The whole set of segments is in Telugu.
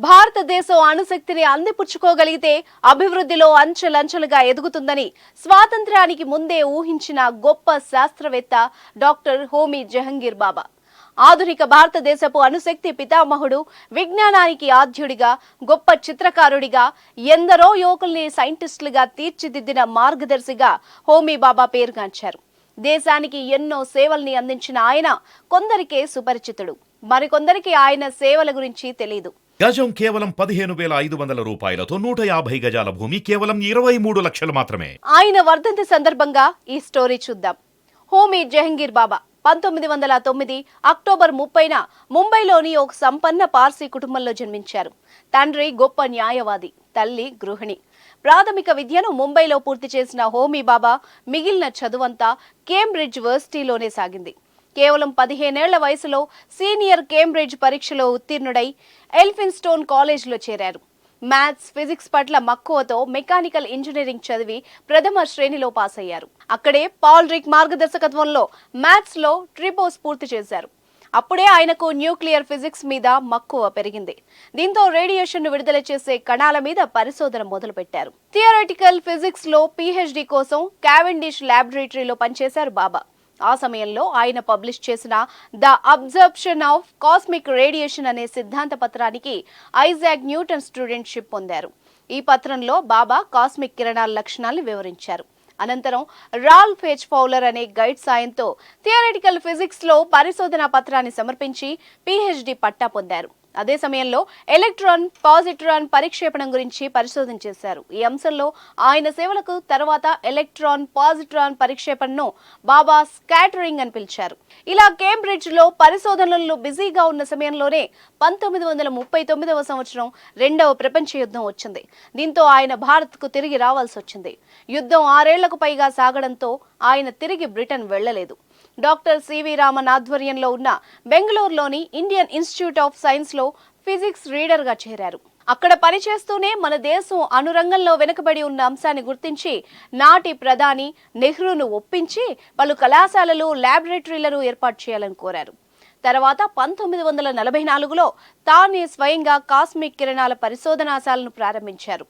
భారతదేశం అణుశక్తిని అందిపుచ్చుకోగలిగితే అభివృద్ధిలో అంచెలంచెలుగా ఎదుగుతుందని స్వాతంత్ర్యానికి ముందే ఊహించిన గొప్ప శాస్త్రవేత్త డాక్టర్ హోమీ జహంగీర్ బాబా. ఆధునిక భారతదేశపు అణుశక్తి పితామహుడు, విజ్ఞానానికి ఆద్యుడిగా, గొప్ప చిత్రకారుడిగా, ఎందరో యువకుల్ని సైంటిస్టులుగా తీర్చిదిద్దిన మార్గదర్శిగా హోమీ బాబా పేరుగాంచారు. దేశానికి ఎన్నో సేవల్ని అందించిన ఆయన కొందరికే సుపరిచితుడు, మరికొందరికి ఆయన సేవల గురించి తెలియదు. గజం కేవలం 15,500 రూపాయలతో 150 గజాల భూమి కేవలం 23 లక్షలు మాత్రమే. ఆయన వర్ధంతి సందర్భంగా ఈ స్టోరీ చూద్దాం. హోమీ జహంగీర్ బాబా 1909 అక్టోబర్ 30న ముంబైలోని ఒక సంపన్న పార్సీ కుటుంబంలో జన్మించారు. తండ్రి గొప్ప న్యాయవాది, తల్లి గృహిణి. ప్రాథమిక విద్యను ముంబైలో పూర్తి చేసిన హోమీ బాబా మిగిలిన చదువంతా కేంబ్రిడ్జ్ వర్సిటీలోనే సాగింది. కేవలం 15 ఏళ్ల వయసులో సీనియర్ కేంబ్రిడ్జ్ పరీక్షలో ఉత్తీర్ణుడై ఎల్ఫిన్స్టోన్ కాలేజీలో చేరారు. మ్యాథ్స్, ఫిజిక్స్ పట్ల మక్కువతో మెకానికల్ ఇంజనీరింగ్ చదివి ప్రథమ శ్రేణిలో పాస్ అయ్యారు. అక్కడే పాల్ రిక్ మార్గదర్శకత్వంలో మ్యాథ్స్ లో ట్రిపోస్ పూర్తి చేశారు. అప్పుడే ఆయనకు న్యూక్లియర్ ఫిజిక్స్ మీద మక్కువ పెరిగింది. దీంతో రేడియేషన్ ను విడుదల చేసే కణాల మీద పరిశోధన మొదలుపెట్టారు. థియరిటికల్ ఫిజిక్స్ లో PhD కోసం క్యావెండిష్ ల్యాబొరేటరీలో పనిచేశారు బాబా. ఆ సమయంలో ఆయన పబ్లిష్ చేసిన the absorption of cosmic radiation అనే సిద్ధాంత పత్రానికి ఐజాక్ న్యూటన్ స్టూడెంట్షిప్ పొందారు. ఈ పత్రంలో బాబా కాస్మిక్ కిరణాల లక్షణాలను వివరించారు. అనంతరం రాల్ఫ్ హెచ్ ఫౌలర్ అనే గైడ్ సాయంతో థియరిటికల్ ఫిజిక్స్ లో పరిశోధనా పత్రాన్ని సమర్పించి PhD పట్టా పొందారు. అదే సమయంలో ఎలక్ట్రాన్, పాజిట్రాన్ పరిక్షేపణం గురించి పరిశోధన చేశారు. ఈ అంశంలో ఆయన సేవలకు తర్వాత ఎలక్ట్రాన్, పాజిట్రాన్ పరిక్షేపణను బాబా స్కాటరింగ్ అని పిలిచారు. ఇలా కేంబ్రిడ్జ్ లో పరిశోధనల్లో బిజీగా ఉన్న సమయంలోనే 1939వ సంవత్సరం రెండవ ప్రపంచ యుద్ధం వచ్చింది. దీంతో ఆయన భారత్ కు తిరిగి రావాల్సి వచ్చింది. యుద్ధం 6 ఏళ్లకు పైగా సాగడంతో ఆయన తిరిగి బ్రిటన్ వెళ్లలేదు. డాక్టర్ సివి రామన్ ఆధ్వర్యంలో ఉన్న బెంగళూరులోని ఇండియన్ ఇన్స్టిట్యూట్ ఆఫ్ సైన్స్ లో ఫిజిక్స్ రీడర్ గా చేరారు. అక్కడ పనిచేస్తూనే మన దేశం అణురంగంలో వెనుకబడి ఉన్న అంశాన్ని గుర్తించి నాటి ప్రధాని నెహ్రూను ఒప్పించి పలు కళాశాలలు, ల్యాబొరేటరీలను ఏర్పాటు చేయాలని కోరారు. తర్వాత 1944లో తానే స్వయంగా కాస్మిక్ కిరణాల పరిశోధనాశాలను ప్రారంభించారు.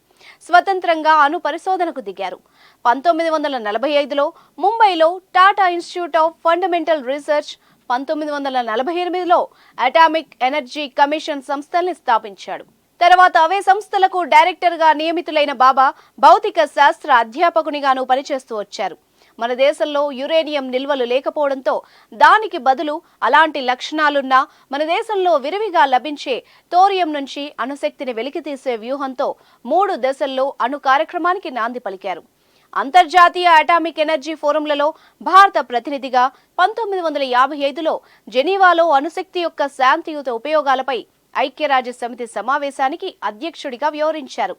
స్వతంత్రంగా అణు పరిశోధనకు దిగారు. 1945లో ముంబైలో Tata institute of fundamental research, 1948లో అటామిక్ ఎనర్జీ కమిషన్ సంస్థల్ని స్థాపించాడు. తర్వాత అవే సంస్థలకు డైరెక్టర్ గా నియమితులైన బాబా భౌతిక శాస్త్ర అధ్యాపకునిగాను పనిచేస్తూ వచ్చారు. మన దేశంలో యురేనియం నిల్వలు లేకపోవడంతో దానికి బదులు అలాంటి లక్షణాలున్న మన దేశంలో విరివిగా లభించే థోరియం నుంచి అణుశక్తిని వెలికితీసే వ్యూహంతో 3 దశల్లో అణు కార్యక్రమానికి నాంది పలికారు. అంతర్జాతీయ అటామిక్ ఎనర్జీ ఫోరంలలో భారత ప్రతినిధిగా 1955లో జెనీవాలో అణుశక్తి యొక్క శాంతియుత ఉపయోగాలపై ఐక్యరాజ్య సమితి సమావేశానికి అధ్యక్షుడిగా వ్యవహరించారు.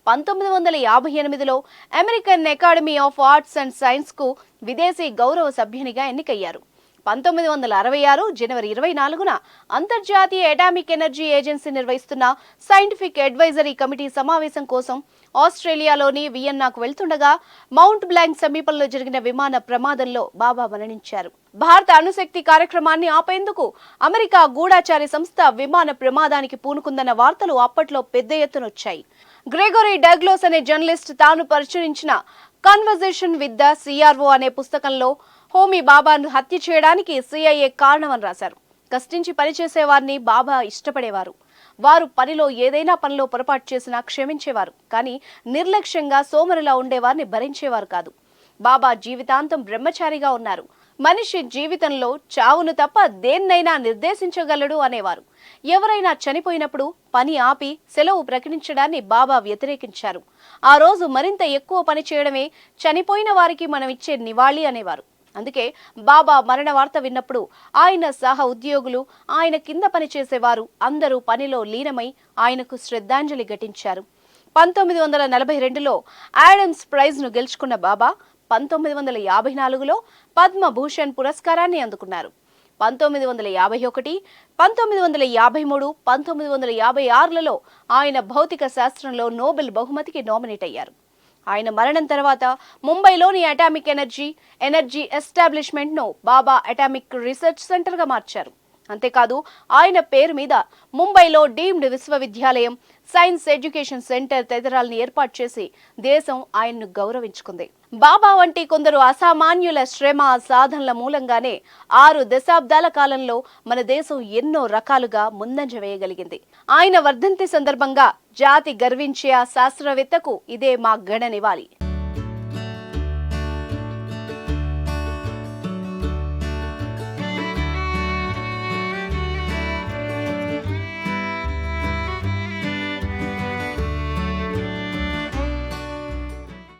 1958లో American academy of arts and science కు విదేశీ గౌరవ సభ్యునిగా ఎన్నికయ్యారు. 1966 జనవరి 24న అంతర్జాతీయ అటామిక్ ఎనర్జీ ఏజెన్సీ నిర్వహిస్తున్న సైంటిఫిక్ అడ్వైజరీ కమిటీ సమావేశం కోసం ఆస్ట్రేలియాలోని వియన్నాకు వెళ్తుండగా మౌంట్ బ్లాంక్ సమీపంలో జరిగిన విమాన ప్రమాదంలో బాబా మరణించారు. భారత అణుశక్తి కార్యక్రమాన్ని ఆపేందుకు అమెరికా గూఢాచారి సంస్థ విమాన ప్రమాదానికి పూనుకుందన్న వార్తలు అప్పట్లో పెద్ద ఎత్తున వచ్చాయి. గ్రెగోరీ డగ్లాస్ అనే జర్నలిస్ట్ తాను పరిశీలించిన కన్వర్జేషన్ విత్ ద CRO అనే పుస్తకంలో హోమీ బాబాను హత్య చేయడానికి CIA కారణమని రాశారు. కష్టించి పనిచేసే వారిని బాబా ఇష్టపడేవారు. వారు పనిలో ఏదైనా పనిలో పొరపాటు చేసినా క్షమించేవారు. కానీ నిర్లక్ష్యంగా సోమరిలా ఉండేవారిని భరించేవారు కాదు. బాబా జీవితాంతం బ్రహ్మచారిగా ఉన్నారు. మనిషి జీవితంలో చావును తప్ప దేన్నైనా నిర్దేశించగలడు అనేవారు. ఎవరైనా చనిపోయినప్పుడు పని ఆపి సెలవు ప్రకటించడాన్ని బాబా వ్యతిరేకించారు. ఆ రోజు మరింత ఎక్కువ పని చేయడమే చనిపోయిన వారికి మనం ఇచ్చే నివాళి అనేవారు. అందుకే బాబా మరణ వార్త విన్నప్పుడు ఆయన సహా ఉద్యోగులు, ఆయన కింద పనిచేసేవారు అందరూ పనిలో లీనమై ఆయనకు శ్రద్ధాంజలి ఘటించారు. 1942లో ఆడమ్స్ ప్రైజ్ ను గెలుచుకున్న బాబా 1954లో పద్మభూషణ్ పురస్కారాన్ని అందుకున్నారు. 1951, 1953, 1956లలో ఆయన భౌతిక శాస్త్రంలో నోబెల్ బహుమతికి నామినేట్ అయ్యారు. ఆయన మరణం తర్వాత ముంబైలోని అటామిక్ ఎనర్జీ ఎస్టాబ్లిష్మెంట్ ను బాబా అటామిక్ రీసెర్చ్ సెంటర్ గా మార్చారు. అంతేకాదు ఆయన పేరు మీద ముంబైలో డీమ్డ్ విశ్వవిద్యాలయం, సైన్స్ ఎడ్యుకేషన్ సెంటర్ తదితరాలను ఏర్పాటు చేసి దేశం ఆయన్ను గౌరవించుకుంది. బాబా వంటి కొందరు అసామాన్యుల శ్రమ సాధనల మూలంగానే 6 దశాబ్దాల కాలంలో మన దేశం ఎన్నో రకాలుగా ముందంజ వేయగలిగింది. ఆయన వర్ధంతి సందర్భంగా జాతి గర్వించే ఆ శాస్త్రవేత్తకు ఇదే మా ఘన నివాళి.